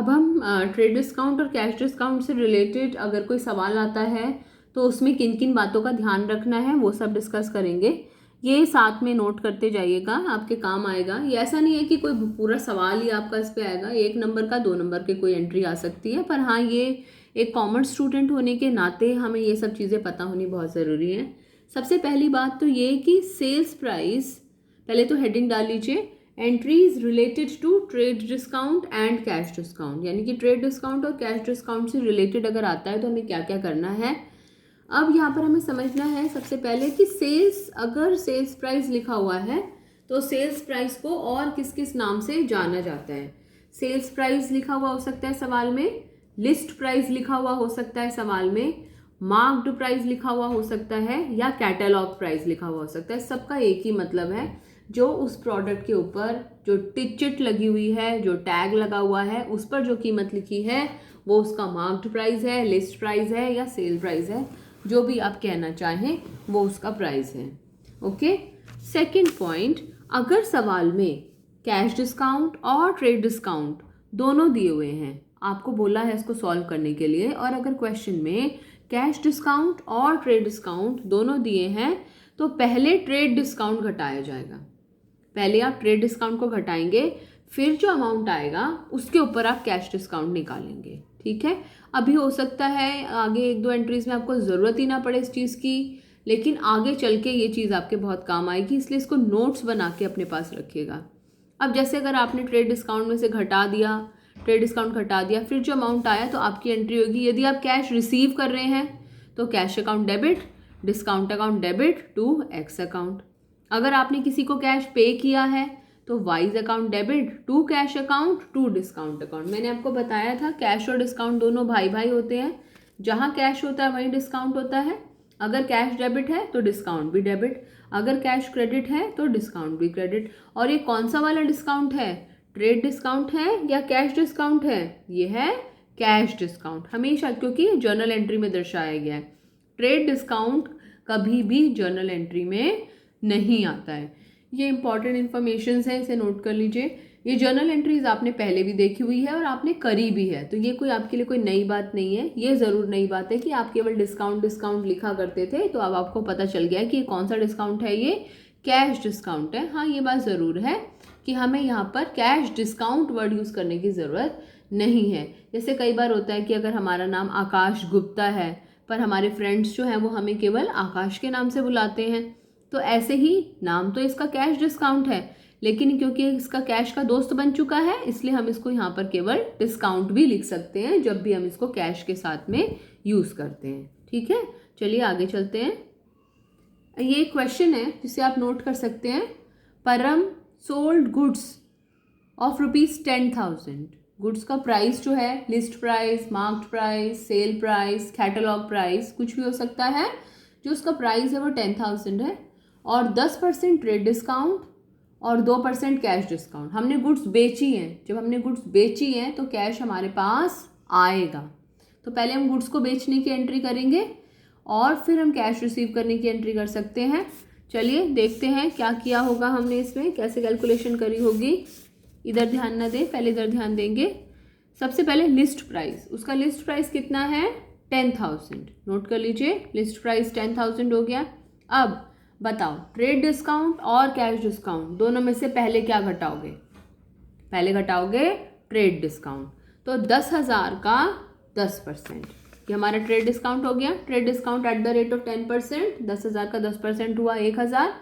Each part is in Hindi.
अब हम ट्रेड डिस्काउंट और कैश डिस्काउंट से रिलेटेड अगर कोई सवाल आता है तो उसमें किन किन बातों का ध्यान रखना है वो सब डिस्कस करेंगे। ये साथ में नोट करते जाइएगा, आपके काम आएगा। ये ऐसा नहीं है कि कोई पूरा सवाल ही आपका इस पे आएगा, 1 नंबर का 2 नंबर के कोई एंट्री आ सकती है, पर हाँ ये एक कॉमर्स स्टूडेंट होने के नाते हमें ये सब चीज़ें पता होनी बहुत ज़रूरी है। सबसे पहली बात तो ये कि सेल्स प्राइस, पहले तो हेडिंग डाल लीजिए, entries related to trade discount and cash discount, यानी कि ट्रेड डिस्काउंट और कैश डिस्काउंट से रिलेटेड अगर आता है तो हमें क्या क्या करना है। अब यहाँ पर हमें समझना है सबसे पहले कि सेल्स, अगर सेल्स प्राइस लिखा हुआ है तो सेल्स प्राइस को और किस किस नाम से जाना जाता है। सेल्स प्राइस लिखा हुआ हो सकता है सवाल में, लिस्ट प्राइस लिखा हुआ हो सकता है सवाल में, मार्क्ड प्राइस लिखा हुआ हो सकता है, या कैटलॉग प्राइस लिखा हुआ हो सकता है। सबका एक ही मतलब है, जो उस प्रोडक्ट के ऊपर जो टिकट लगी हुई है, जो टैग लगा हुआ है, उस पर जो कीमत लिखी है वो उसका मार्क्ड प्राइस है, लिस्ट प्राइस है या सेल प्राइस है, जो भी आप कहना चाहें वो उसका प्राइस है। ओके। सेकंड पॉइंट, अगर सवाल में कैश डिस्काउंट और ट्रेड डिस्काउंट दोनों दिए हुए हैं, आपको बोला है इसको सॉल्व करने के लिए, और अगर क्वेश्चन में कैश डिस्काउंट और ट्रेड डिस्काउंट दोनों दिए हैं तो पहले ट्रेड डिस्काउंट घटाया जाएगा। पहले आप ट्रेड डिस्काउंट को घटाएंगे, फिर जो अमाउंट आएगा उसके ऊपर आप कैश डिस्काउंट निकालेंगे। ठीक है। अभी हो सकता है आगे 1-2 एंट्रीज में आपको ज़रूरत ही ना पड़े इस चीज़ की, लेकिन आगे चल के ये चीज़ आपके बहुत काम आएगी, इसलिए इसको नोट्स बना के अपने पास रखिएगा। अब जैसे अगर आपने ट्रेड डिस्काउंट में से घटा दिया, ट्रेड डिस्काउंट घटा दिया, फिर जो अमाउंट आया तो आपकी एंट्री होगी, यदि आप कैश रिसीव कर रहे हैं तो cash account debit, discount account debit to X account. अगर आपने किसी को कैश पे किया है तो Y's account debit to cash account to discount account. मैंने आपको बताया था कैश और डिस्काउंट दोनों भाई भाई होते हैं, जहाँ कैश होता है वहीं डिस्काउंट होता है। अगर कैश डेबिट है तो डिस्काउंट भी डेबिट, अगर कैश क्रेडिट है तो डिस्काउंट भी क्रेडिट। और ये कौन सा वाला डिस्काउंट है, ट्रेड डिस्काउंट है या कैश डिस्काउंट है? ये है कैश डिस्काउंट हमेशा, क्योंकि जर्नल एंट्री में दर्शाया गया है। ट्रेड डिस्काउंट कभी भी जर्नल एंट्री में नहीं आता है। ये इंपॉर्टेंट इन्फॉर्मेशन है, इसे नोट कर लीजिए। ये जर्नल एंट्रीज आपने पहले भी देखी हुई है और आपने करी भी है, तो ये कोई आपके लिए कोई नई बात नहीं है। ये ज़रूर नई बात है कि आप केवल डिस्काउंट डिस्काउंट लिखा करते थे, तो अब आपको पता चल गया है कि कौन सा डिस्काउंट है, ये कैश डिस्काउंट है। हाँ, ये बात ज़रूर है कि हमें यहाँ पर कैश डिस्काउंट वर्ड यूज़ करने की ज़रूरत नहीं है। जैसे कई बार होता है कि अगर हमारा नाम आकाश गुप्ता है पर हमारे फ्रेंड्स जो हैं वो हमें केवल आकाश के नाम से बुलाते हैं, तो ऐसे ही नाम तो इसका कैश डिस्काउंट है, लेकिन क्योंकि इसका कैश का दोस्त बन चुका है इसलिए हम इसको यहाँ पर केवल डिस्काउंट भी लिख सकते हैं जब भी हम इसको कैश के साथ में यूज़ करते हैं। ठीक है, चलिए आगे चलते हैं। ये क्वेश्चन है जिसे आप नोट कर सकते हैं। परम सोल्ड गुड्स ऑफ ₹10,000। गुड्स का प्राइस जो है, list price, marked price, sale price, catalogue price, कुछ भी हो सकता है। जो उसका प्राइस है वो 10,000 है और 10% ट्रेड डिस्काउंट और 2% कैश डिस्काउंट। हमने गुड्स बेची हैं, जब हमने गुड्स बेची हैं तो कैश हमारे पास आएगा। तो पहले हम गुड्स को बेचने की एंट्री करेंगे और फिर हम कैश रिसीव करने की एंट्री कर सकते हैं। चलिए देखते हैं क्या किया होगा हमने, इसमें कैसे कैलकुलेशन करी होगी। इधर ध्यान ना दें, पहले इधर ध्यान देंगे। सबसे पहले लिस्ट प्राइस, उसका लिस्ट प्राइस कितना है? 10,000। नोट कर लीजिए, लिस्ट प्राइस 10,000 हो गया। अब बताओ, ट्रेड डिस्काउंट और कैश डिस्काउंट दोनों में से पहले क्या घटाओगे? पहले घटाओगे ट्रेड डिस्काउंट, तो 10,000 का 10%, ये हमारा ट्रेड डिस्काउंट हो गया। Trade discount at the rate of 10%, 10,000 का 10% हुआ 1,000।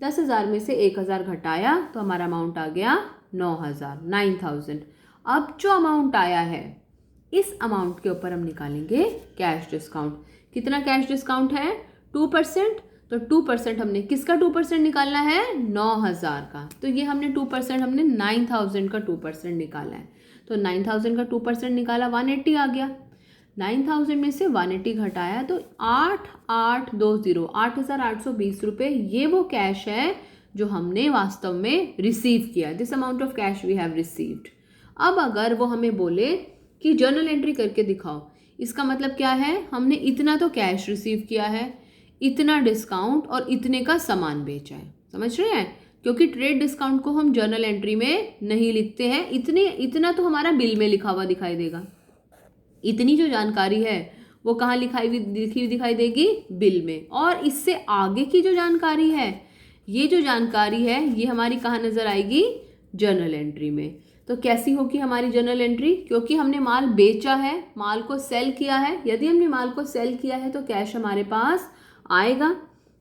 10,000 में से 1,000 घटाया तो हमारा अमाउंट आ गया 9,000। अब जो अमाउंट आया है इस अमाउंट के ऊपर हम निकालेंगे कैश डिस्काउंट। कितना कैश डिस्काउंट है? 2%। तो 2% हमने किसका 2% निकालना है? 9,000 का। तो ये हमने 2%, हमने 9,000 का 2% निकाला है। तो 9,000 का 2% निकाला, 180 आ गया। 9,000 में से 180 घटाया तो 8,820 रुपये, ये वो कैश है जो हमने वास्तव में रिसीव किया। This amount of cash we have received. अब अगर वो हमें बोले कि जर्नल एंट्री करके दिखाओ, इसका मतलब क्या है? हमने इतना तो कैश रिसीव किया है, इतना डिस्काउंट और इतने का सामान बेचा है। समझ रहे हैं? क्योंकि ट्रेड डिस्काउंट को हम जर्नल एंट्री में नहीं लिखते हैं। इतना तो हमारा बिल में लिखा हुआ दिखाई देगा। इतनी जो जानकारी है वो कहाँ लिखी हुई दिखाई देगी? बिल में। और इससे आगे की जो जानकारी है, ये जो जानकारी है ये हमारी कहाँ नज़र आएगी? जर्नल एंट्री में। तो कैसी होगी हमारी जर्नल एंट्री? क्योंकि हमने माल बेचा है, माल को सेल किया है। यदि हमने माल को सेल किया है तो कैश हमारे पास आएगा।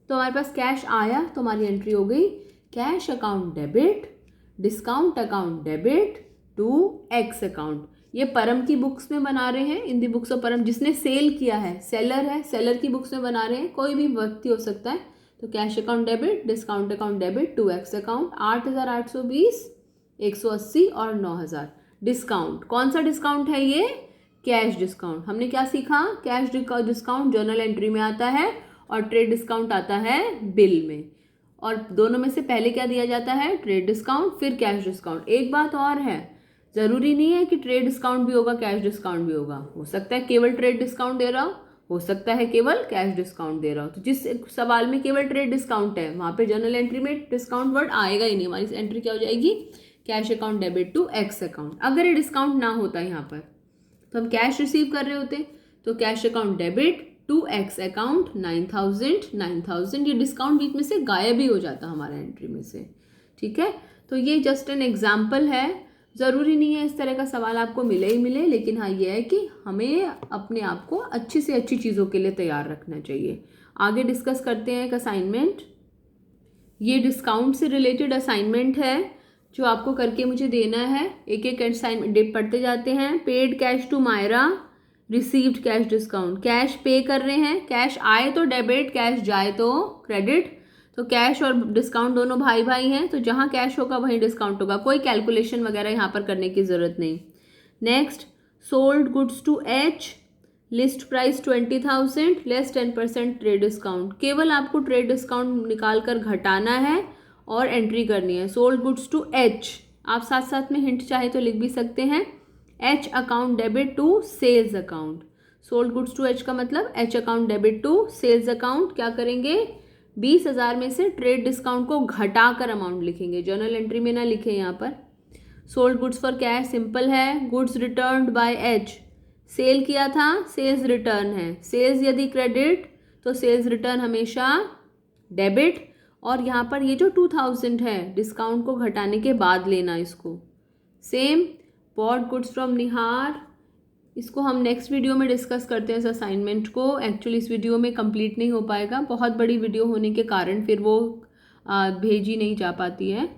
तो हमारे पास कैश आया तो हमारी एंट्री हो गई cash account debit, discount account debit to X account. ये परम की बुक्स में बना रहे हैं, इन दी बुक्स ऑफ परम। जिसने सेल किया है, सेलर है, सेलर की बुक्स में बना रहे हैं, कोई भी व्यक्ति हो सकता है। तो cash account debit, discount account debit to X account. 8,820, 180 और 9,000। डिस्काउंट, कौन सा डिस्काउंट है ये? Cash discount. हमने क्या सीखा? कैश डिस्काउंट जर्नल एंट्री में आता है और ट्रेड डिस्काउंट आता है बिल में। और दोनों में से पहले क्या दिया जाता है? ट्रेड डिस्काउंट, फिर कैश डिस्काउंट। एक बात और है, ज़रूरी नहीं है कि ट्रेड डिस्काउंट भी होगा, कैश डिस्काउंट भी होगा। हो सकता है केवल ट्रेड डिस्काउंट दे रहा हो सकता है केवल कैश डिस्काउंट दे रहा हो। तो जिस सवाल में केवल ट्रेड डिस्काउंट है वहाँ पे जर्नल एंट्री में डिस्काउंट वर्ड आएगा ही नहीं। हमारी एंट्री क्या हो जाएगी? Cash account debit to X account. अगर ये डिस्काउंट ना होता यहाँ पर तो हम कैश रिसीव कर रहे होते, तो cash account debit to X account 9,000। ये डिस्काउंट बीच में से गायब ही हो जाता हमारा एंट्री में से। ठीक है, तो ये जस्ट एन एग्जाम्पल है। ज़रूरी नहीं है इस तरह का सवाल आपको मिले ही मिले, लेकिन हाँ ये है कि हमें अपने आप को अच्छी से अच्छी चीज़ों के लिए तैयार रखना चाहिए। आगे डिस्कस करते हैं एक असाइनमेंट। ये डिस्काउंट से रिलेटेड असाइनमेंट है जो आपको करके मुझे देना है। एक एक असाइनमेंट पढ़ते जाते हैं। Paid cash to Myra, received cash discount. Cash pay कर रहे हैं, कैश आए तो डेबिट, कैश जाए तो क्रेडिट। तो कैश और डिस्काउंट दोनों भाई भाई हैं, तो जहाँ कैश होगा वहीं डिस्काउंट होगा। कोई कैलकुलेशन वगैरह यहाँ पर करने की ज़रूरत नहीं। Next, sold goods to H, list price 20,000 less 10% trade discount. केवल आपको ट्रेड डिस्काउंट निकाल कर घटाना है और एंट्री करनी है। सोल्ड गुड्स टू एच, आप साथ साथ में हिंट चाहे तो लिख भी सकते हैं। H account debit to sales account. Sold goods to H का मतलब H account debit to sales account. क्या करेंगे? 20,000 में से ट्रेड डिस्काउंट को घटाकर अमाउंट लिखेंगे, जर्नल एंट्री में ना लिखें यहाँ पर। Sold goods for cash simple है, goods returned by H. Sale किया था, सेल्स रिटर्न है। सेल्स यदि क्रेडिट तो सेल्स रिटर्न हमेशा डेबिट। और यहाँ पर ये जो 2,000 है डिस्काउंट को घटाने के बाद लेना इसको। सेम बॉट गुड्स फ्रॉम निहार, इसको हम नेक्स्ट वीडियो में डिस्कस करते हैं इस असाइनमेंट को। एक्चुअली इस वीडियो में कंप्लीट नहीं हो पाएगा, बहुत बड़ी वीडियो होने के कारण फिर वो भेजी नहीं जा पाती है।